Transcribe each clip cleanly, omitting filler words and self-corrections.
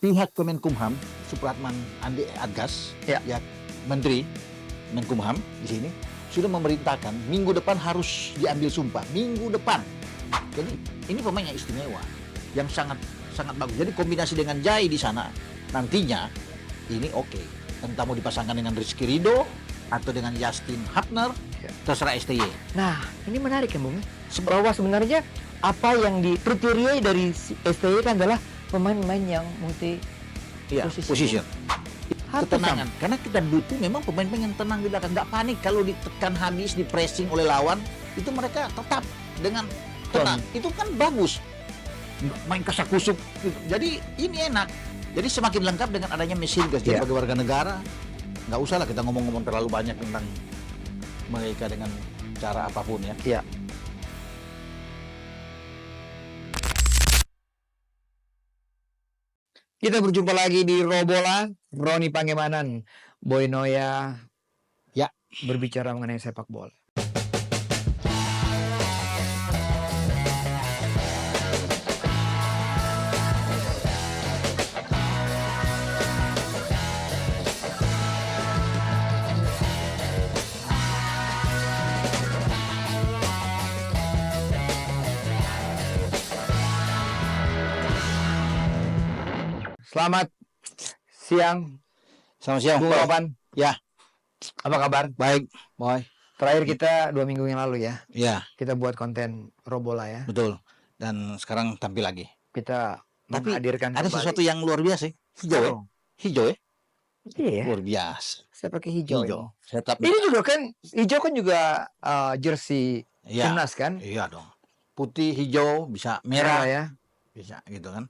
pihak Kemenkumham, Supratman Andi Adgas, Ya. Menteri Menkumham di sini sudah memerintahkan minggu depan harus diambil sumpah, minggu depan. Jadi ini pemain yang istimewa, yang sangat bagus. Jadi kombinasi dengan Jai di sana nantinya ini oke. Entah mau dipasangkan dengan Rizky Ridho atau dengan Justin Hapner, Ya. terserah STY. Nah, ini menarik ya, Bung. Bahwa sebenarnya apa yang kriteria dari STY kan adalah pemain-pemain yang multi Iya, position. Harus Ketenangan. Karena kita butuh memang pemain-pemain yang tenang di belakang, nggak panik kalau ditekan habis, di pressing oleh lawan, itu mereka tetap dengan tenang. Itu kan bagus. Main kasak-kusuk. Gitu. Jadi ini enak. Jadi semakin lengkap dengan adanya mesin gas Ya. sebagai warga negara. Nggak usah lah kita ngomong-ngomong terlalu banyak tentang mereka dengan cara apapun ya. Ya. Kita berjumpa lagi di Robola, Roni Pangemanan, Boy Noya, Ya. berbicara mengenai sepak bola. Selamat siang, Selamat siang, Bung Boy. Ropan. Ya. Apa kabar? Baik, Boy. Terakhir kita 2 minggu yang lalu ya, Ya, kita buat konten Robola ya. betul. Dan sekarang tampil lagi. Kita Tapi menghadirkan ada kembali. sesuatu yang luar biasa. Hijau ya? Oh, Hijau ya? iya ya. Luar biasa. Saya pakai hijau. Hijau. Saya tetap Ini juga kan, hijau kan juga jersey Iya. timnas kan? Iya dong. Putih, hijau, bisa Merah merah, ya. bisa gitu kan.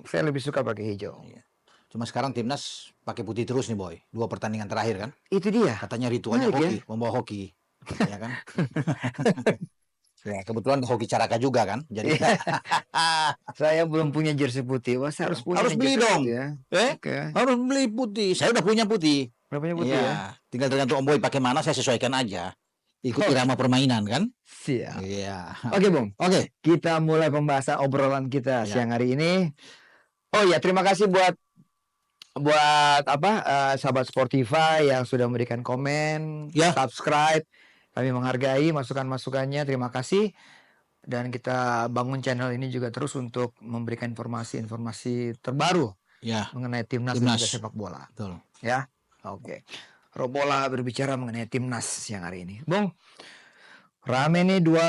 Saya lebih suka pakai hijau. Iya. Cuma sekarang timnas pakai putih terus nih, Boy. 2 pertandingan terakhir kan. Itu dia. Katanya ritualnya Menarik hoki, membawa hoki. Ya kan? Ya, kebetulan hoki Caraka juga kan. Jadi Saya belum punya jersey putih. Wah, saya harus punya Harus nih beli jersey dong. putih ya. Oke. harus beli putih. Saya udah punya putih. Udah punya putih Iya. ya. Tinggal tergantung Om Boy pakai mana, saya sesuaikan aja. Ikut Oh. irama permainan kan. Siap. Iya. Oke, Bung. Oke. Kita mulai pembahasan obrolan kita Ya. siang hari ini. Oh ya, terima kasih buat sahabat Spotify yang sudah memberikan komen, Ya. subscribe. Kami menghargai masukan-masukannya. Terima kasih. Dan kita bangun channel ini juga terus untuk memberikan informasi-informasi terbaru Ya, mengenai timnas dan Timnas. juga sepak bola. betul. Ya, oke. Robola berbicara mengenai timnas siang hari ini. Bung, rame nih 2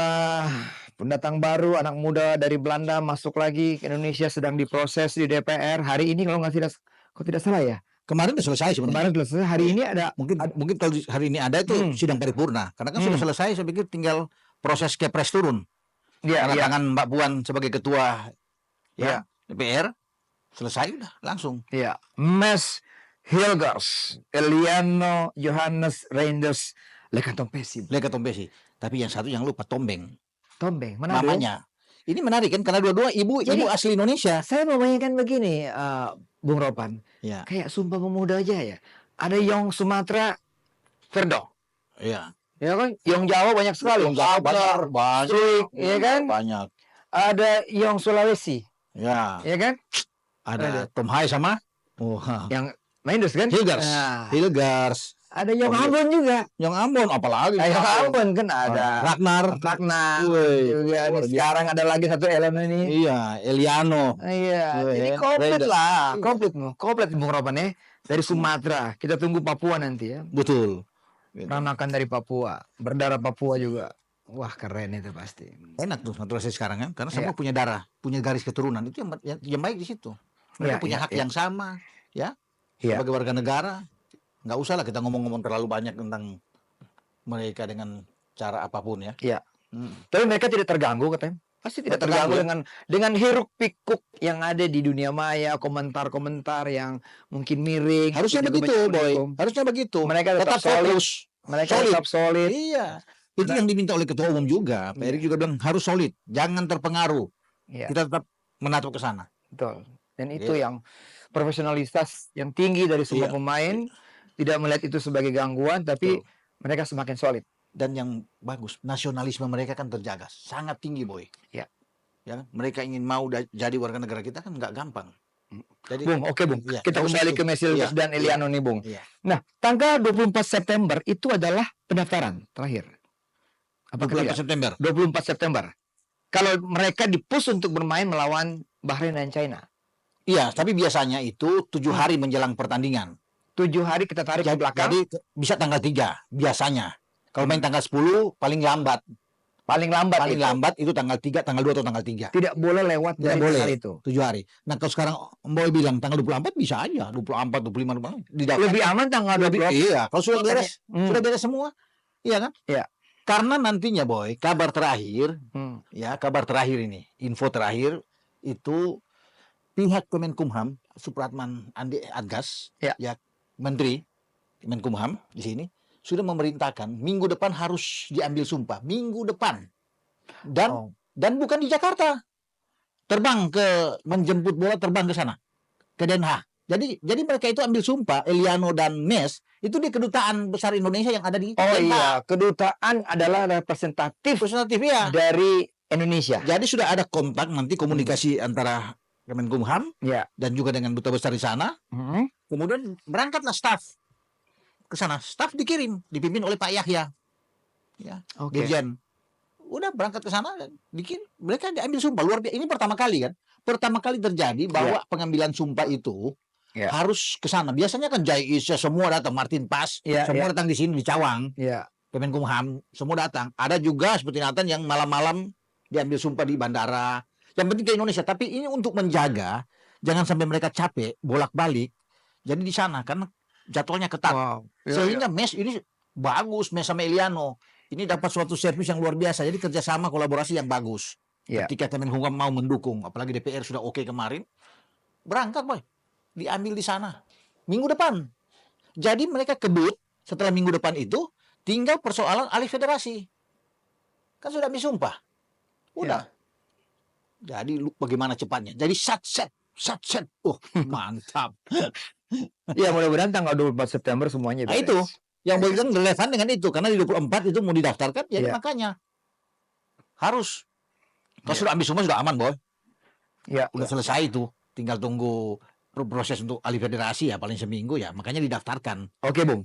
pendatang baru, anak muda dari Belanda masuk lagi ke Indonesia, sedang diproses di DPR. Hari ini kalau tidak salah ya. Kemarin udah selesai sebenarnya. Kemarin selesai. Hari ini ada Mungkin kalau hari ini ada itu sidang paripurna. Karena kan sudah selesai, saya pikir tinggal proses Kepres turun. ya, Karena ya, tangan Mbak Puan sebagai ketua Ya. DPR selesai udah langsung. ya. Mes Hilgers, Eliano Johannes Reinders Lekatompesi. Leka Tombesi. Tapi yang satu yang lupa Tombeng Tombeng, Manado. namanya. Ini menarik kan karena dua-dua ibu asli Indonesia. Saya mau bayangkan begini, Bung Ropan. Ya. Kayak Sumpah Pemuda aja ya. Ada Yong Sumatera, Verdo. Iya. Ya kan? Yong Jawa banyak sekali. banyak, Suik, ya kan? banyak. Ada Yong Sulawesi, Ya. ya kan? Ada Tom Hai sama Yang Maindus kan? Hilgers. Nah, Hilgers. ada Yong Oh, Ambon juga. Yang Ambon apalagi. Yong Ambon kan ada. Ragnar. Juga nih. Luar biasa. Sekarang ada lagi satu elemen ini. Iya, Eliano. Iya, Iya, jadi ya. komplit Raiders. lah. Komplit Bung Ropan ya. Dari Sumatera. Kita tunggu Papua nanti ya. Betul. Gitu. Ranakan dari Papua, berdarah Papua juga. Wah, keren itu pasti. Enak tuh naturalisasi sekarang kan, karena Iya. semua punya darah, punya garis keturunan, itu yang baik di situ. Mereka Iya, punya iya, hak iya. yang sama, ya. Iya. Sebagai warga negara, nggak usah lah kita ngomong-ngomong terlalu banyak tentang mereka dengan cara apapun ya. Iya. Hmm. Tapi mereka tidak terganggu katanya. Pasti tidak terganggu dengan hiruk pikuk yang ada di dunia maya, komentar-komentar yang mungkin miring. Harusnya juga begitu, banyak Boy. mendukung. Harusnya begitu. Mereka tetap solid. fokus. Mereka Solid. tetap solid. Iya. Itu yang diminta oleh ketua umum juga. Pak Erick juga bilang harus solid, jangan terpengaruh. Iya, Kita tetap menatap ke sana. betul. Dan itu Iya. yang profesionalitas yang tinggi dari semua Iya. pemain, tidak melihat itu sebagai gangguan, tapi mereka semakin solid. Dan yang bagus, nasionalisme mereka kan terjaga sangat tinggi, Boy. Iya. Ya, mereka ingin mau jadi warga negara kita kan nggak gampang. Jadi, Bung, oke Bung. iya, Kita bagus kembali itu. ke Mesilgers Iya, dan iya, Eliano nih Bung. iya. Nah, tanggal 24 September itu adalah pendaftaran terakhir. Apakah 24 tidak? September. 24 September. Kalau mereka di-push untuk bermain melawan Bahrain dan China. Iya, tapi biasanya itu 7 hari menjelang pertandingan. 7 hari kita tarik ke belakang. Jadi bisa tanggal 3 biasanya. Kalau main tanggal 10 paling lambat. Paling lambat Paling itu. lambat itu tanggal 3, tanggal 2 atau tanggal 3. Tidak boleh lewat Tidak dari boleh. tanggal itu. 7 hari. Nah, kalau sekarang Om Boy bilang tanggal 24 bisa aja, 24, 25, 26 didaftarkan. Lebih aman tanggal 24. Iya, kalau sudah beres, sudah beres semua. Iya kan? Iya. Karena nantinya Boy, kabar terakhir, ya, kabar terakhir ini, info terakhir itu pihak Kemenkumham, Supratman Andi Adgas, Ya. Menteri Kemenkumham di sini sudah memerintahkan minggu depan harus diambil sumpah, minggu depan. Dan bukan di Jakarta. Terbang ke menjemput bola, terbang ke sana, ke Den Haag. Jadi mereka itu ambil sumpah, Eliano dan Mes itu di kedutaan besar Indonesia yang ada di Den Haag. Iya, kedutaan adalah representatif ya. dari Indonesia. Jadi sudah ada kontak nanti komunikasi antara Kemenkumham dan juga dengan duta besar di sana. Kemudian berangkatlah staf ke sana. Staf dikirim, dipimpin oleh Pak Yahya. Ya, Dirjen. Udah berangkat ke sana dan mereka diambil sumpah luar biasa. Ini pertama kali kan? Pertama kali terjadi bahwa pengambilan sumpah itu harus ke sana. Biasanya kan Jai Isya semua datang, Martin Pas, semua datang di sini di Cawang. Kemenkumham semua datang. Ada juga seperti Nathan yang malam-malam diambil sumpah di bandara. Yang penting ke Indonesia. Tapi ini untuk menjaga jangan sampai mereka capek bolak-balik. Jadi di sana kan jadwalnya ketat. Sehingga Mes ini bagus, Mes sama Eliano. Ini dapat suatu servis yang luar biasa. Jadi kerjasama kolaborasi yang bagus. Ketika Kemenkumham mau mendukung, apalagi DPR sudah oke kemarin, berangkat Boy, diambil di sana minggu depan. Jadi mereka kebut setelah minggu depan itu tinggal persoalan alih federasi. Kan sudah ambil sumpah. Udah. Jadi bagaimana cepatnya? Jadi sat set. Mantap. Ya mudah-mudahan tanggal 24 September semuanya beres. Nah itu yang bilang relevan dengan itu karena di 24 itu mau didaftarkan, jadi makanya harus. Kalau sudah ambil sumpah sudah aman Boy. Udah selesai itu, tinggal tunggu proses untuk alih federasi ya paling seminggu ya, makanya didaftarkan. Oke Bung.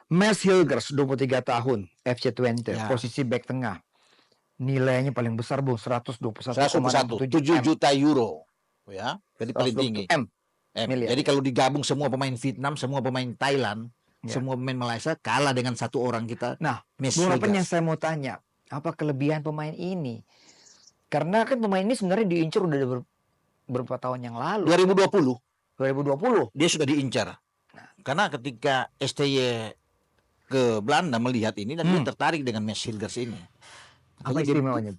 Mes Hilgers 23 tahun, FC Twente, posisi back tengah. Nilainya paling besar Bung, 121,7 juta euro. Ya, jadi paling tinggi. M. Jadi kalau digabung semua pemain Vietnam, semua pemain Thailand, semua pemain Malaysia kalah dengan satu orang kita. Nah, Bung, yang saya mau tanya, apa kelebihan pemain ini? Karena kan pemain ini sebenarnya diincar udah beberapa tahun yang lalu. 2020 dia sudah diincar. Karena ketika STY ke Belanda melihat ini dan dia tertarik dengan Mes Hilgers ini. Apa istimewanya?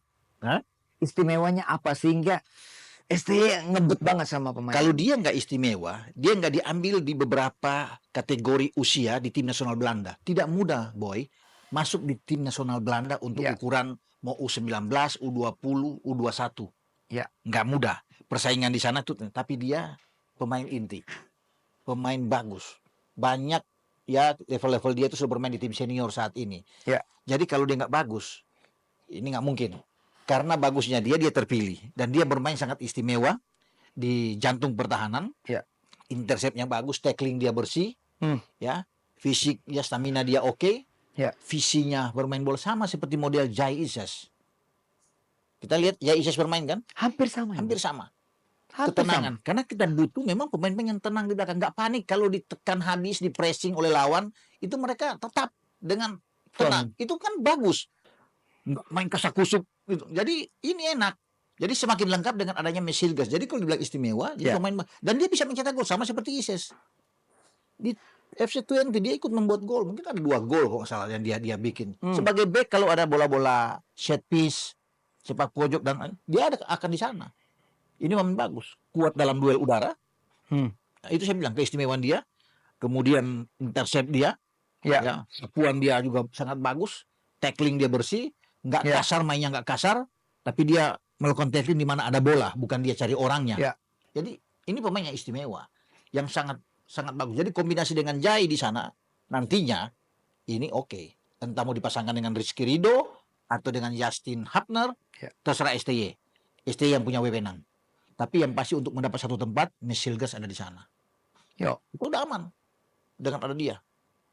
Istimewanya apa sehingga STY ngebet banget sama pemain? Kalau dia nggak istimewa, dia nggak diambil di beberapa kategori usia di tim nasional Belanda. Tidak mudah, Boy, masuk di tim nasional Belanda untuk ukuran mau U19, U20, U21. Nggak mudah. Persaingan di sana tuh, tapi dia pemain inti, pemain bagus. Banyak ya level-level dia itu sudah bermain di tim senior saat ini. Jadi kalau dia nggak bagus, ini nggak mungkin. Karena bagusnya dia terpilih dan dia bermain sangat istimewa di jantung pertahanan. Interceptnya bagus, tackling dia bersih, fisik ya, stamina dia oke. Visinya bermain bola sama seperti model Jai Isyas. Kita lihat Jai Isyas bermain kan? Hampir sama. Ketenangan. Karena kita butuh memang pemain-pemain yang tenang di belakang, nggak panik kalau ditekan habis, di pressing oleh lawan, itu mereka tetap dengan tenang. Itu kan bagus. Nggak main kasak-kusuk gitu. Jadi ini enak. Jadi semakin lengkap dengan adanya Mes Hilgers. Jadi kalau dibilang istimewa, dia pemain dan dia bisa mencetak gol sama seperti Isyas. Di FC Twente dia ikut membuat gol, mungkin ada 2 gol kalau nggak salah yang dia bikin. Sebagai back kalau ada bola-bola set piece, sepak pojok dan dia akan di sana. Ini memang bagus, kuat dalam duel udara. Nah, itu saya bilang keistimewaan dia. Kemudian intercept dia, sapuan dia juga sangat bagus, tackling dia bersih, nggak kasar, mainnya nggak kasar, tapi dia melakukan tackling di mana ada bola, bukan dia cari orangnya. Jadi ini pemain yang istimewa, yang sangat bagus. Jadi kombinasi dengan Jai di sana nantinya ini oke. Entah mau dipasangkan dengan Rizky Ridho atau dengan Justin Hapner, terserah STY. STY yang punya wewenang. Tapi yang pasti untuk mendapat satu tempat, Mesilgas ada di sana. Yo. Itu udah aman dengan ada dia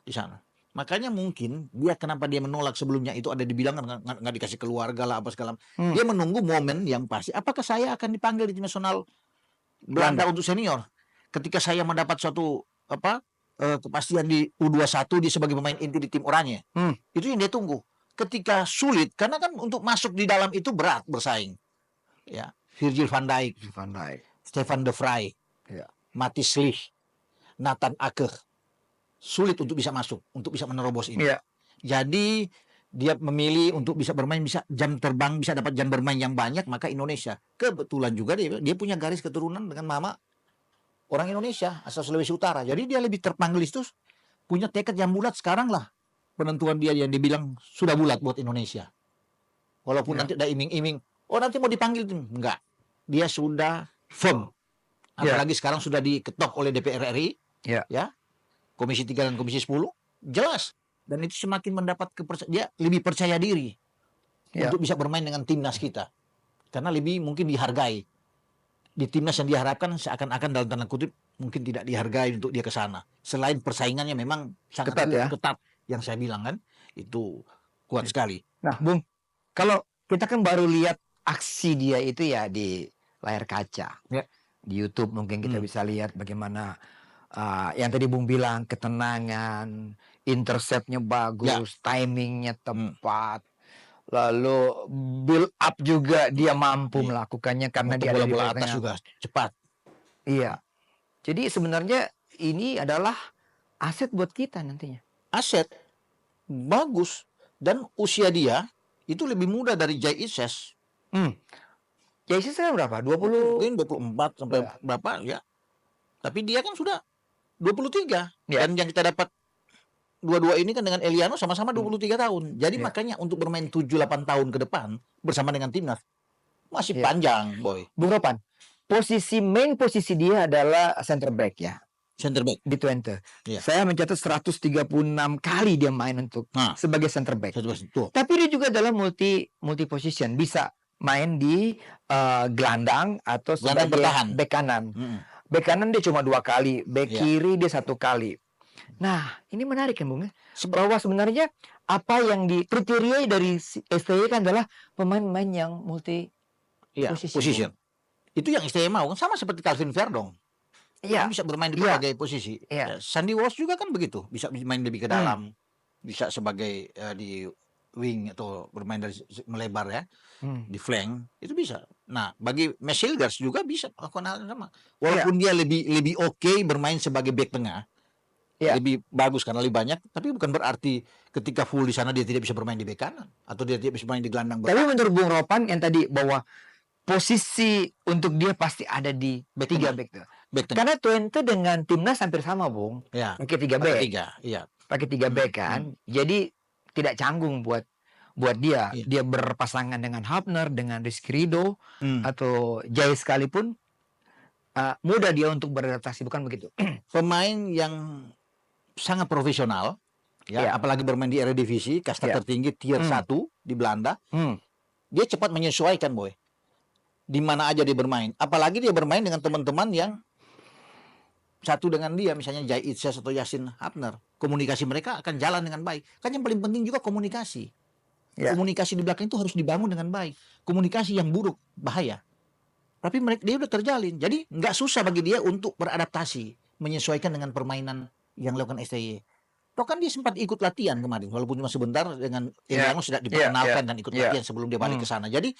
di sana. Makanya mungkin dia kenapa dia menolak sebelumnya itu ada dibilang nggak dikasih keluarga lah apa segala. Dia menunggu momen yang pasti. Apakah saya akan dipanggil di tim nasional Belanda untuk senior? Ketika saya mendapat suatu kepastian di U21 dia sebagai pemain inti di tim Oranje. Itu yang dia tunggu. Ketika sulit karena kan untuk masuk di dalam itu berat bersaing. Ya, Virgil van Dijk, Stefan de Vrij, Mathis Ligt, Nathan Ake. Sulit untuk bisa masuk, untuk bisa menerobos ini. Jadi dia memilih untuk bisa bermain, bisa jam terbang, bisa dapat jam bermain yang banyak, maka Indonesia. Kebetulan juga dia punya garis keturunan dengan mama orang Indonesia asal Sulawesi Utara. Jadi dia lebih terpanggil itu punya tekad yang bulat sekarang lah. Penentuan dia yang dibilang sudah bulat buat Indonesia. Walaupun nanti ada iming-iming, nanti mau dipanggil, enggak. Dia sudah firm. Apalagi sekarang sudah diketok oleh DPR RI. Ya. Komisi 3 dan Komisi 10 jelas, dan itu semakin mendapat dia lebih percaya diri untuk bisa bermain dengan timnas kita karena lebih mungkin dihargai di timnas yang diharapkan seakan-akan dalam tanda kutip mungkin tidak dihargai untuk dia ke sana. Selain persaingannya memang sangat ketat yang saya bilang kan itu kuat sekali. Nah, Bung, kalau kita kan baru lihat aksi dia itu ya di layar kaca, di YouTube mungkin kita bisa lihat bagaimana yang tadi Bung bilang ketenangan, interceptnya bagus, timingnya tepat, lalu build up juga dia mampu melakukannya karena dia ada di bola atas juga cepat. Iya, jadi sebenarnya ini adalah aset buat kita nantinya. Aset bagus dan usia dia itu lebih muda dari Jai Ises. Jai Ises kan berapa? 20? Mungkin 24 sampai berapa ya? Tapi dia kan sudah 23. Dan yang kita dapat dua-dua ini kan dengan Eliano sama-sama 23 tahun. Jadi makanya untuk bermain 7-8 tahun ke depan bersama dengan timnas masih panjang, Boy. Bung Ropan, main posisi dia adalah center back ya. Center back di Twente. Saya mencatat 136 kali dia main untuk sebagai center back. Tapi dia juga adalah multi position, bisa main di gelandang atau sebagai bek kanan. Bek kanan dia cuma 2 kali, bek kiri dia 1 kali. Nah, ini menarik kan Bung? Bahwa sebenarnya apa yang kriteria dari STY kan adalah pemain-pemain yang multi position. Itu yang STY mau kan sama seperti Calvin Verdong. Dia bisa bermain di berbagai posisi. Sandy Walsh juga kan begitu, bisa main lebih ke dalam, bisa sebagai di wing atau bermain dari melebar ya, di flank itu bisa. Nah, bagi Mesilgas juga bisa melakukan hal yang sama. Walaupun dia lebih oke bermain sebagai bek tengah, lebih bagus karena lebih banyak, tapi bukan berarti ketika full di sana dia tidak bisa bermain di bek kanan atau dia tidak bisa bermain di gelandang. Tapi menurut Bung Ropan yang tadi bahwa posisi untuk dia pasti ada di 3 back tuh. Karena Twente dengan timnas hampir sama, Bung. Pakai 3 back. Pakai 3 back kan. Jadi tidak canggung buat dia. Dia berpasangan dengan Hafner, dengan Rizky Ridho atau Jai sekalipun mudah dia untuk beradaptasi, bukan begitu? Pemain yang sangat profesional apalagi bermain di Eredivisie, kasta tertinggi tier 1 di Belanda. Dia cepat menyesuaikan, Boy. Di mana aja dia bermain. Apalagi dia bermain dengan teman-teman yang satu dengan dia, misalnya Jai Itzes atau Yasin Hafner. Komunikasi mereka akan jalan dengan baik. Kan yang paling penting juga komunikasi. Komunikasi di belakang itu harus dibangun dengan baik. Komunikasi yang buruk bahaya. Tapi dia udah terjalin. Jadi nggak susah bagi dia untuk beradaptasi, menyesuaikan dengan permainan yang dilakukan STY. Toh kan dia sempat ikut latihan kemarin, walaupun cuma sebentar dengan Eliano sudah diperkenalkan dan ikut latihan sebelum dia balik ke sana. Jadi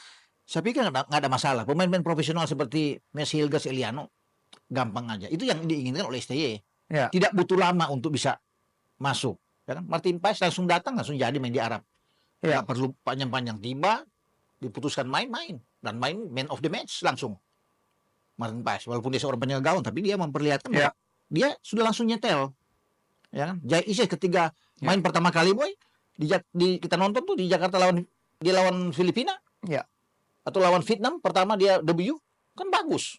saya pikir nggak ada masalah. Pemain-pemain profesional seperti Mesilgas, Eliano gampang aja. Itu yang diinginkan oleh STY. Tidak butuh lama untuk bisa masuk. Ya kan? Martin Paes langsung datang, langsung jadi main di Arab. Nggak perlu panjang-panjang, tiba diputuskan main dan main man of the match langsung. Martin Paes walaupun dia seorang penjaga gawang, tapi dia memperlihatkan bahwa dia sudah langsung nyetel. Ya kan? Jai Ises ketika main pertama kali, Boy, kita nonton tuh di Jakarta lawan Filipina. Atau lawan Vietnam pertama dia debut kan bagus.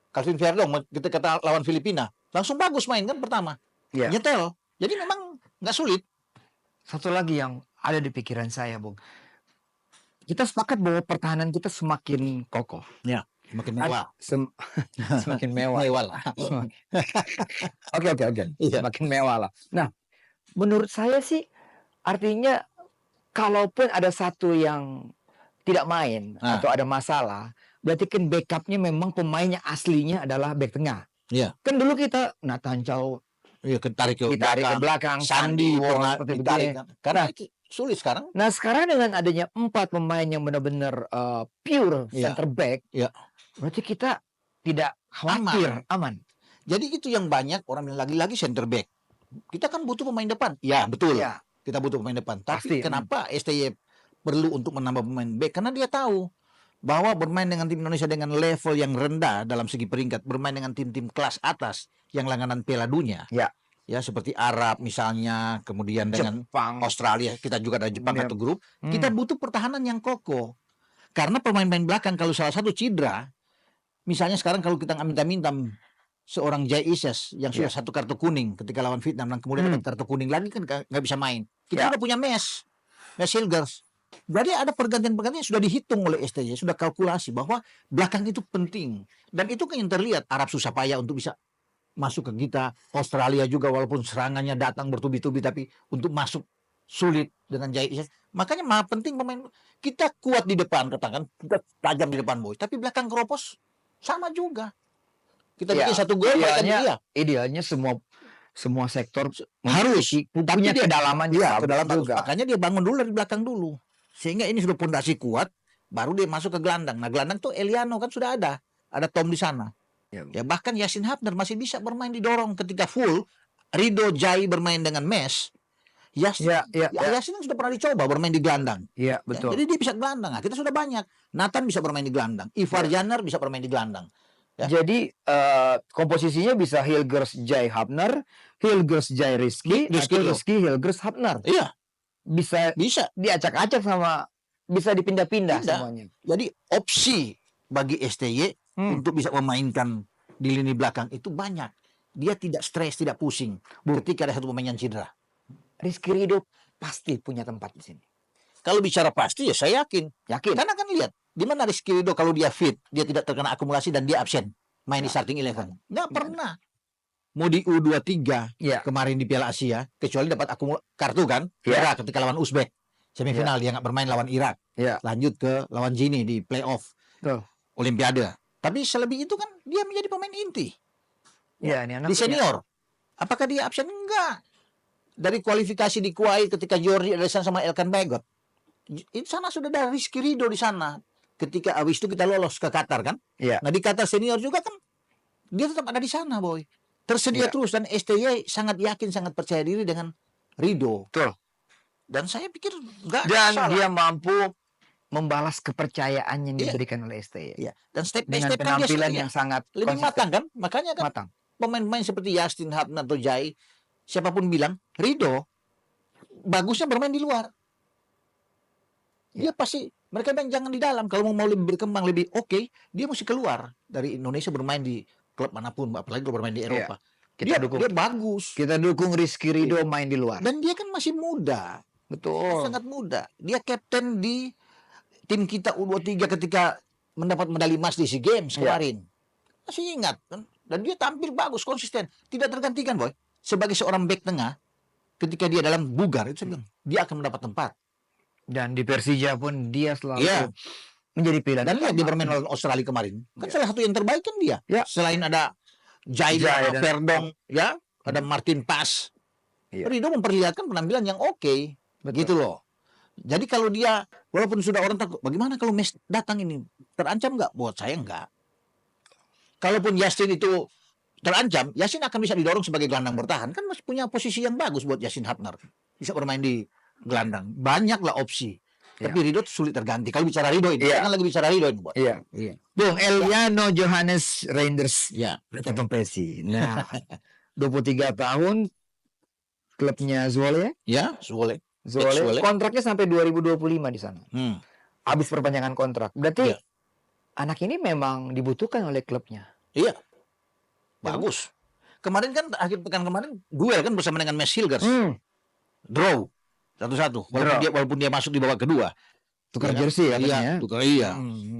Calvin Verdong ketika lawan Filipina langsung bagus main kan pertama. Nyetel. Jadi memang nggak sulit. Satu lagi yang ada di pikiran saya, Bung. Kita sepakat bahwa pertahanan kita semakin kokoh. Makin mewah. Semakin mewah. Mewah lah. Oke, oke, oke. Iya. Semakin mewah lah. Nah, menurut saya sih artinya kalaupun ada satu yang tidak main Nah. atau ada masalah, berarti kan backupnya memang pemainnya aslinya adalah back tengah. Iya. Kan dulu kita Nathan Chow Iya, ditarik ke ditarik ke belakang, Sandi pernah seperti ditarik. begini. Karena Nah, itu sulit sekarang. Nah, sekarang dengan adanya 4 pemain yang benar-benar pure Iya. center back, Iya. berarti kita tidak khawatir, aman. Jadi itu yang banyak orang bilang lagi-lagi center back. Kita kan butuh pemain depan. Ya, betul. Iya. Kita butuh pemain depan. Pasti. Tapi kenapa STY perlu untuk menambah pemain back? Karena dia tahu bahwa bermain dengan tim Indonesia dengan level yang rendah dalam segi peringkat, bermain dengan tim-tim kelas atas yang langganan Piala Dunia. Ya. Ya, seperti Arab misalnya, kemudian dengan Jepang, Australia, kita juga ada Jepang Iya. atau grup. Kita butuh pertahanan yang kokoh. Karena pemain-pemain belakang kalau salah satu cedera, misalnya sekarang kalau kita minta-minta seorang Jai Ises yang sudah satu kartu kuning ketika lawan Vietnam dan kemudian dapat kartu kuning lagi kan nggak bisa main. Kita sudah punya Mes Hilgers. Jadi ada pergantian-pergantian yang sudah dihitung oleh STY, sudah kalkulasi bahwa belakang itu penting. Dan itu kan yang terlihat Arab susah payah untuk bisa masuk ke kita. Australia juga walaupun serangannya datang bertubi-tubi tapi untuk masuk sulit dengan Jai Ises. Makanya maha penting pemain kita kuat di depan, katakan kita tajam di depan boy, tapi belakang keropos sama juga. Kita Ya, bikin satu gol, idealnya semua sektor harus punya kedalaman juga. kedalaman juga. Makanya dia bangun dulu dari belakang dulu. Sehingga ini sudah pondasi kuat, baru dia masuk ke gelandang. Nah, gelandang tuh Eliano kan sudah ada Tom di sana. Ya bahkan Yasin Hapner masih bisa bermain didorong ketika full. Rido Jai bermain dengan Mes. Yasin sudah pernah dicoba bermain di gelandang. Iya, betul. Jadi dia bisa gelandang. Nah, kita sudah banyak. Nathan bisa bermain di gelandang. Ivar Janer bisa bermain di gelandang. Ya. Jadi komposisinya bisa Hilgers Jai Hapner, Hilgers Jai Rizky, atau Rizky Hilgers Hapner. Iya. Bisa diacak-acak sama, bisa dipindah-pindah semuanya. Jadi opsi bagi STY untuk bisa memainkan di lini belakang itu banyak. Dia tidak stres, tidak pusing ketika ada satu pemain yang cedera. Rizky Ridho pasti punya tempat di sini. Kalau bicara pasti ya saya yakin. Karena kan lihat di mana Rizky Ridho kalau dia fit, dia tidak terkena akumulasi dan dia absen main di starting 11. Nggak pernah. Mau di U23 kemarin di Piala Asia, kecuali dapat kartu kan, ketika lawan Uzbek semifinal dia nggak bermain lawan Irak, lanjut ke lawan Gini di playoff Olimpiade. Tapi selebih itu kan dia menjadi pemain inti. Di senior, apakah dia absen? Enggak. Dari kualifikasi di Kuwait ketika Jordi ada sama Elkan Bagot, di sana sudah ada Rizky Ridho di sana. Ketika abis itu kita lolos ke Qatar kan, nah di Qatar senior juga kan dia tetap ada di sana boy. Tersedia terus dan STY sangat yakin, sangat percaya diri dengan Ridho. Betul. Dan saya pikir enggak dan salah. Dia mampu membalas kepercayaan yang diberikan oleh STY. Dan step by dengan step penampilan kan yang sangat lebih konsisten. matang kan? Makanya kan pemain-pemain seperti Yasin Hapner atau Jai, siapapun bilang Ridho bagusnya bermain di luar. Dia pasti, mereka bilang jangan di dalam. Kalau mau lebih berkembang, lebih oke, dia mesti keluar dari Indonesia bermain di klub manapun, apalagi kalau bermain di Eropa. Dia bagus. Kita dukung Rizky Ridho main di luar. Dan dia kan masih muda. Betul. Sangat muda. Dia kapten di tim kita U23 ketika mendapat medali emas di SEA Games kemarin. Masih ingat kan? Dan dia tampil bagus, konsisten. Tidak tergantikan, boy. Sebagai seorang bek tengah, ketika dia dalam bugar, itu saya bilang, dia akan mendapat tempat. Dan di Persija pun dia selalu menjadi pilihan. Dan lihat dia bermain lawan Australia kemarin. Kan salah satu yang terbaik kan dia. Selain ada Jai Verdong, ada Martin Pas. Ridho memperlihatkan penampilan yang oke. Gitu loh. Jadi kalau dia, walaupun sudah orang takut, bagaimana kalau Mes datang ini? Terancam nggak? Buat saya nggak. Kalaupun Yasin itu terancam, Yasin akan bisa didorong sebagai gelandang bertahan. Kan masih punya posisi yang bagus buat Yasin Hapner. Bisa bermain di gelandang. Banyaklah opsi. Tapi Ridho sulit terganti. Kalau bicara Ridho ini, jangan lagi bicara Ridho ini. Bung Eliano Johannes Reinders. Datang Persi. Nah, 23 tahun, klubnya Zwolle. Zwolle. Kontraknya sampai 2025 di sana. Habis perpanjangan kontrak. Berarti anak ini memang dibutuhkan oleh klubnya. Iya. Bagus. Kemarin kan akhir pekan kemarin duel kan bersama dengan Mes Hilgers. Draw 1-1. Walaupun dia masuk di babak kedua. Tukar jersey ya. Tukar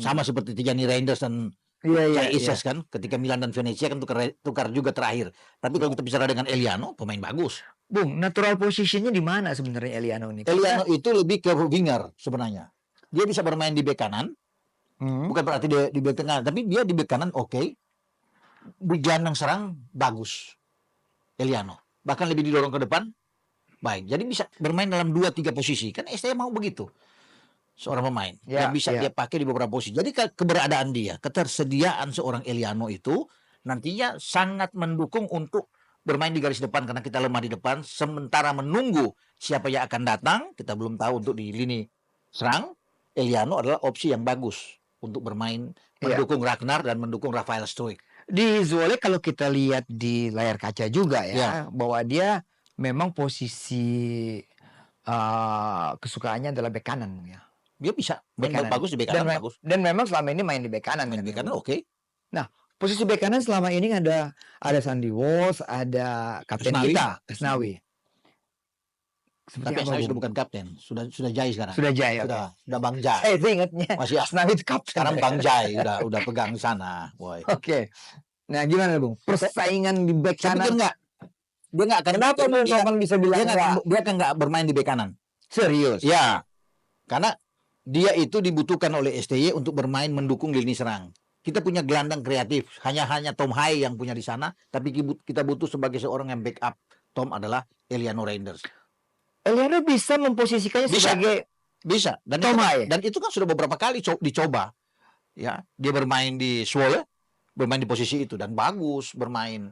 Sama seperti Tijani Reinders dan Iya, iya, Saya iya. Ises kan ketika Milan dan Venezia kan tukar juga terakhir. Tapi kalau kita bicara dengan Eliano, pemain bagus. Bung, natural positionnya di mana sebenarnya Eliano ini? Eliano itu lebih ke winger sebenarnya. Dia bisa bermain di bek kanan, bukan berarti dia di bek tengah, tapi dia di bek kanan oke. Di gelandang serang bagus. Eliano. Bahkan lebih didorong ke depan, baik. Jadi bisa bermain dalam 2-3 posisi. Kan STM mau begitu. Seorang pemain yang bisa dia pakai di beberapa posisi. Jadi keberadaan dia, ketersediaan seorang Eliano itu nantinya sangat mendukung untuk bermain di garis depan karena kita lemah di depan, sementara menunggu siapa yang akan datang, kita belum tahu untuk di lini serang. Eliano adalah opsi yang bagus untuk bermain mendukung Ragnar dan mendukung Rafael Stoic. Di Zwolle kalau kita lihat di layar kaca juga ya, bahwa dia memang posisi kesukaannya adalah bek kanan ya. Dia bisa main bagus di bek Dan, kanan, bagus. dan memang selama ini main di bek kanan. Main di bek kanan oke. Nah, posisi bek kanan selama ini ada Sandy Walsh, ada kapten Asnawi. kita, Asnawi. Tapi Asnawi sudah bukan kapten, sudah Jai sekarang. Sudah Jai, sudah Bang Jai. Saya itu ingatnya Masih Asnawi itu kapten. Sekarang Bang Jai udah pegang di sana, boy. Oke. Nah, gimana Bung? Persaingan di bek kanan. Dia nggak akan. Kenapa Bung bisa bilang dia kan nggak bermain di bek kanan? Serius? Ya, karena dia itu dibutuhkan oleh STY untuk bermain mendukung lini serang. Kita punya gelandang kreatif, hanya Tom Hai yang punya di sana, tapi kita butuh sebagai seorang yang backup Tom adalah Eliano Reinders. Eliano bisa memposisikannya sebagai dan Tom Hai. Dan itu kan sudah beberapa kali dicoba. Ya, dia bermain di Zwolle, bermain di posisi itu dan bagus bermain.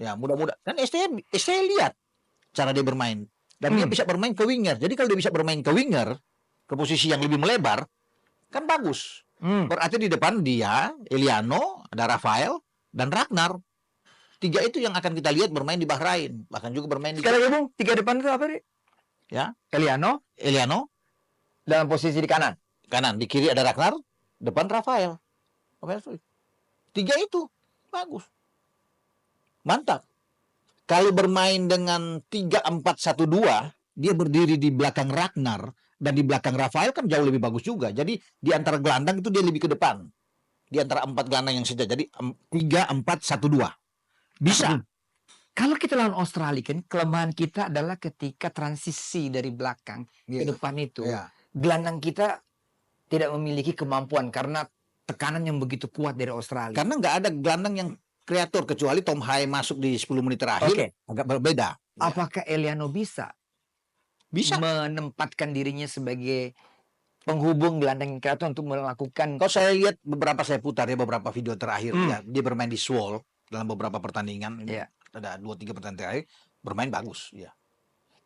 Ya, mudah-mudahan. Dan STY lihat cara dia bermain dan dia bisa bermain ke winger. Jadi kalau dia bisa bermain ke winger, ke posisi yang lebih melebar, kan bagus. Berarti di depan dia, Eliano, ada Rafael, dan Ragnar. 3 itu yang akan kita lihat bermain di Bahrain. Bahkan juga bermain di... Sekali lagi Bung, 3 depan itu apa nih? Ya, Eliano dalam posisi di kanan. Di kiri ada Ragnar, depan Rafael. 3 itu bagus. Mantap. Kalau bermain dengan 3-4-1-2, dia berdiri di belakang Ragnar dan di belakang Rafael kan jauh lebih bagus juga. Jadi di antara gelandang itu dia lebih ke depan. Di antara 4 gelandang yang saja. Jadi 3-4-1-2. Bisa. Kalau kita lawan Australia kan kelemahan kita adalah ketika transisi dari belakang ke depan itu. Gelandang kita tidak memiliki kemampuan karena tekanan yang begitu kuat dari Australia. Karena nggak ada gelandang yang kreator kecuali Tom Hai masuk di 10 menit terakhir. Agak berbeda. Apakah Eliano bisa menempatkan dirinya sebagai penghubung gelandang kreator untuk melakukan? Kalau saya lihat saya putar beberapa video terakhir ya, dia bermain di Zwolle dalam beberapa pertandingan. Ada 2-3 pertandingan terakhir bermain bagus ya.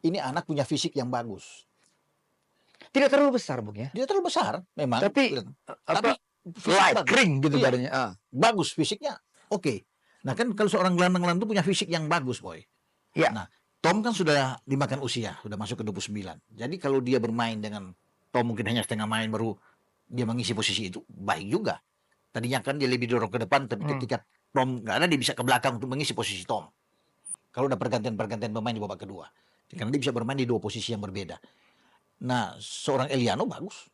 Ini anak punya fisik yang bagus. Tidak terlalu besar, Bung ya. Tidak terlalu besar memang. Tapi light, kering gitu badannya. Bagus fisiknya. Oke. Nah, kan kalau seorang gelandang itu punya fisik yang bagus, boy. Nah, Tom kan sudah dimakan usia, sudah masuk ke 29. Jadi kalau dia bermain dengan Tom mungkin hanya setengah main baru dia mengisi posisi itu, baik juga. Tadinya kan dia lebih dorong ke depan, tapi ketika Tom nggak ada, dia bisa ke belakang untuk mengisi posisi Tom. Kalau udah pergantian pemain di babak kedua. Karena dia bisa bermain di 2 posisi yang berbeda. Nah, seorang Eliano bagus.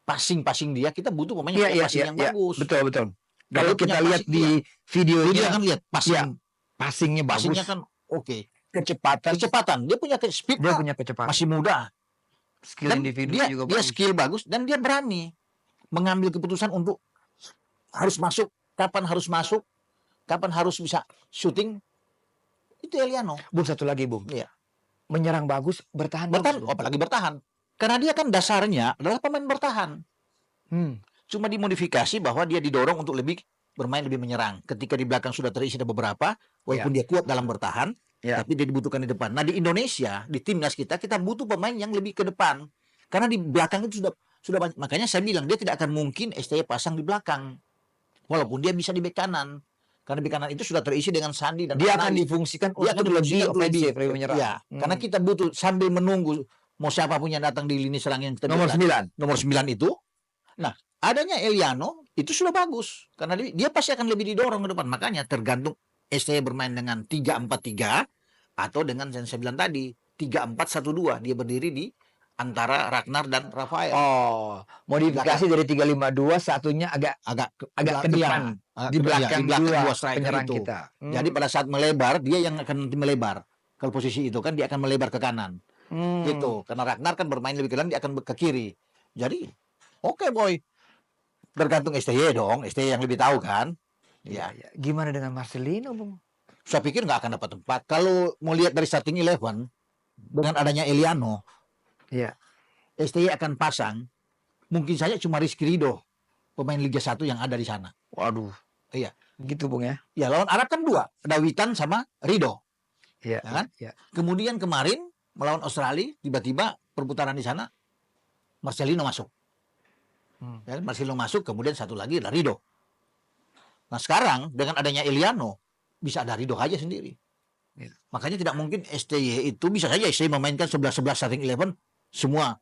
Passing dia, kita butuh pemain yang bagus. Betul. Kalau kita lihat di video ini kan lihat passingnya bagus. Passingnya kan oke. Kecepatan. Dia punya speed. Dia punya kecepatan. Masih muda. Skill individu juga bagus. Dia skill bagus dan dia berani mengambil keputusan untuk harus masuk, kapan harus bisa shooting. Itu Eliano. Bung, satu lagi, Bung. Iya. Menyerang bagus, bertahan bagus. Apalagi bertahan. Karena dia kan dasarnya adalah pemain bertahan. Cuma dimodifikasi bahwa dia didorong untuk bermain lebih menyerang. Ketika di belakang sudah terisi ada beberapa, walaupun dia kuat dalam bertahan, tapi dia dibutuhkan di depan. Nah, di Indonesia, di timnas kita butuh pemain yang lebih ke depan. Karena di belakang itu sudah banyak. Makanya saya bilang dia tidak akan mungkin STY pasang di belakang. Walaupun dia bisa di bek kanan. Karena bek kanan itu sudah terisi dengan Sandi dan dia akan difungsikan untuk lebih ofensif, lebih menyerang. Ya, karena kita butuh sambil menunggu mau siapapun yang datang di lini serang yang nomor 9 itu. Nah, adanya Eliano itu sudah bagus karena dia pasti akan lebih didorong ke depan. Makanya tergantung STY bermain dengan 3-4-3 atau dengan yang saya bilang tadi 3-4-1-2. Dia berdiri di antara Ragnar dan Rafael. Oh, modifikasi dari 352 satunya agak Agak agak ke iya, depan, di belakang dua dua striker penyerang itu. kita. Jadi pada saat melebar, dia yang akan nanti melebar. Kalau posisi itu kan dia akan melebar ke kanan. Gitu. Karena Ragnar kan bermain lebih ke kanan, dia akan ke kiri. Jadi, oke boy. Tergantung STY dong. STY yang lebih tahu kan. Iya, Ya, iya. Gimana dengan Marcelino, Bung? saya pikir nggak akan dapat tempat. Kalau mau lihat dari starting 11, dengan adanya Eliano, Iya. STY akan pasang, mungkin saja cuma Rizky Ridho, pemain Liga 1 yang ada di sana. Waduh. Iya. Gitu, Bung ya. Ya, lawan Arab kan dua. Ada Witan sama Ridho. Iya, Ya kan? iya. Kemudian kemarin melawan Australia, tiba-tiba perputaran di sana, Marcelino masuk. Ya, Marcelino masuk, kemudian satu lagi adalah Ridho. Nah sekarang dengan adanya Eliano, bisa ada Ridho aja sendiri. Iya. Makanya tidak mungkin STY itu, bisa saja STY memainkan 11-11 starting 11 semua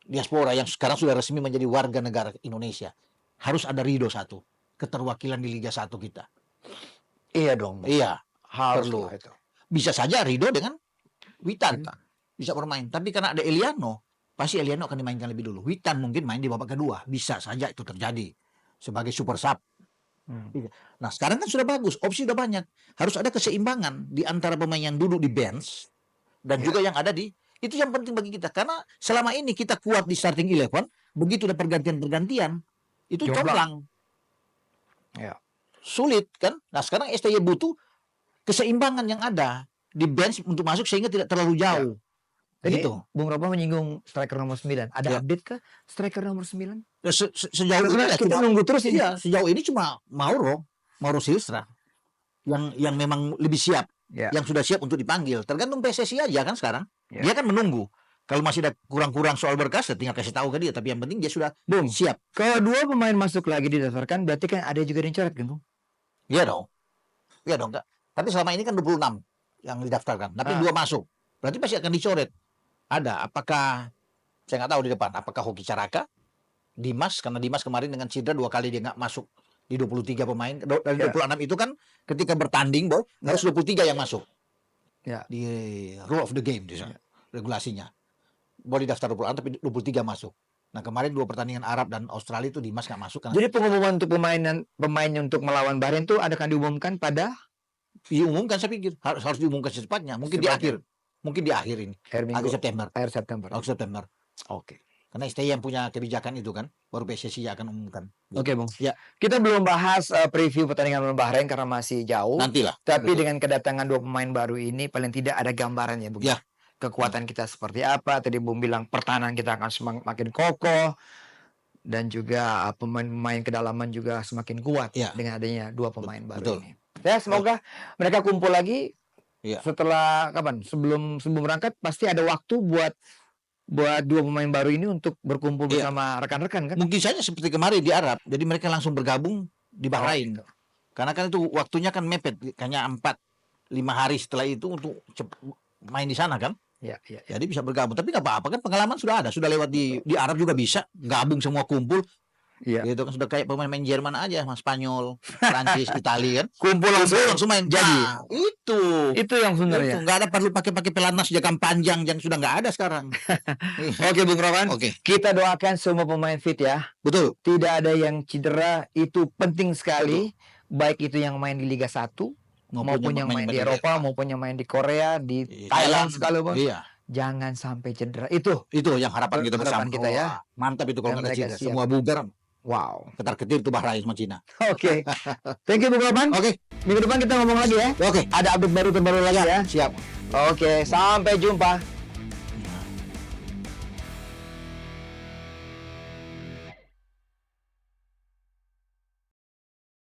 diaspora yang sekarang sudah resmi menjadi warga negara Indonesia. Harus ada Ridho satu, keterwakilan di Liga 1 kita. Iya dong, Bung. Iya, Harus perlu. lah itu. Bisa saja Ridho dengan Witan bisa bermain. Tapi karena ada Eliano, pasti Eliano akan dimainkan lebih dulu. Witan mungkin main di babak kedua. Bisa saja itu terjadi sebagai super sub. Nah sekarang kan sudah bagus, opsi sudah banyak. Harus ada keseimbangan di antara pemain yang duduk di bench dan juga yang ada di, itu yang penting bagi kita. Karena selama ini kita kuat di starting 11, begitu ada pergantian-pergantian, itu Jomblang. comblang. Ya. Sulit kan. Nah sekarang STY butuh keseimbangan yang ada di bench untuk masuk sehingga tidak terlalu jauh. Jadi, Gitu. Bung Ropa menyinggung striker nomor 9. Ada Ya. update kah striker nomor 9? Sejauh ini Karena ya kita cuma, nunggu terus ini. iya, sejauh ini cuma Mauro Silstra yang memang lebih siap, Ya. yang sudah siap untuk dipanggil. Tergantung PSSI aja kan sekarang. Ya. Dia kan menunggu. Kalau masih ada kurang-kurang soal berkas, ya tinggal kasih tahu ke dia. Tapi yang penting dia sudah Bung, siap. kalau dua pemain masuk lagi didaftarkan, berarti kan ada juga yang coret kan, Bung? Iya dong. Iya dong, Kak. Tapi selama ini kan 26 yang didaftarkan. Tapi dua masuk. Berarti pasti akan dicoret. Ada. Apakah, saya nggak tahu di depan. Apakah Hoki Caraka, Dimas, karena Dimas kemarin dengan cedera 2 kali dia nggak masuk di 23 pemain. Dari 26 itu kan ketika bertanding, Boy, harus 23 yang masuk. Ya. Di rule of the game, di sana, regulasinya. Boleh daftar 26 tapi 23 masuk. Nah kemarin 2 pertandingan Arab dan Australia itu Dimas nggak masuk. Karena Jadi pengumuman untuk pemain untuk melawan Bahrain itu akan diumumkan pada diumumkan, saya pikir harus diumumkan secepatnya. Mungkin di akhir. Mungkin di akhir ini. Akhir September. Akhir September. Akhir September. Oke. Karena STY yang punya kebijakan itu kan, baru PSSI akan umumkan. Oke, Bung. Ya. Kita belum bahas preview pertandingan melawan Bahrain karena masih jauh. Nantilah. Tapi Betul. dengan kedatangan 2 pemain baru ini paling tidak ada gambarannya, Bung. Ya. Kekuatan kita seperti apa? Tadi Bung bilang pertahanan kita akan semakin kokoh dan juga pemain-pemain kedalaman juga semakin kuat dengan adanya 2 pemain baru ini. Ya, semoga mereka kumpul lagi. Setelah kapan? Sebelum berangkat pasti ada waktu buat 2 pemain baru ini untuk berkumpul bersama rekan-rekan kan? Mungkin saja seperti kemarin di Arab. Jadi mereka langsung bergabung di Bahrain. Karena kan itu waktunya kan mepet, hanya 4-5 hari setelah itu untuk main di sana kan. Ya. Jadi bisa bergabung. Tapi nggak apa-apa kan, pengalaman sudah ada. Sudah lewat di Arab juga bisa gabung semua kumpul. Iya. Gitu kan, sudah kayak pemain-pemain Jerman aja, Spanyol, Prancis, Italia kan. Kumpul langsung main. Jadi. Nah, itu yang sebenarnya. Nggak ada perlu pakai pelatnas jangka panjang yang sudah nggak ada sekarang. Oke, Bung Roman. Oke. Kita doakan semua pemain fit ya. Betul. Tidak ada yang cedera, itu penting sekali. Baik itu yang main di Liga 1 maupun yang main di Eropa, maupun yang main di Korea, di Thailand sekalipun. Iya. Jangan sampai cedera. Itu yang harapan kita bersama. Kita ya. Mantap itu kalau nggak ada cedera. siap. Semua bugar. Wow. Ketar-ketir itu Bahrain sama Cina. Oke. Thank you Bung Roman. Oke. Minggu depan kita ngomong lagi ya. Oke. Ada update terbaru lagi ya. Siap. Oke, sampai jumpa.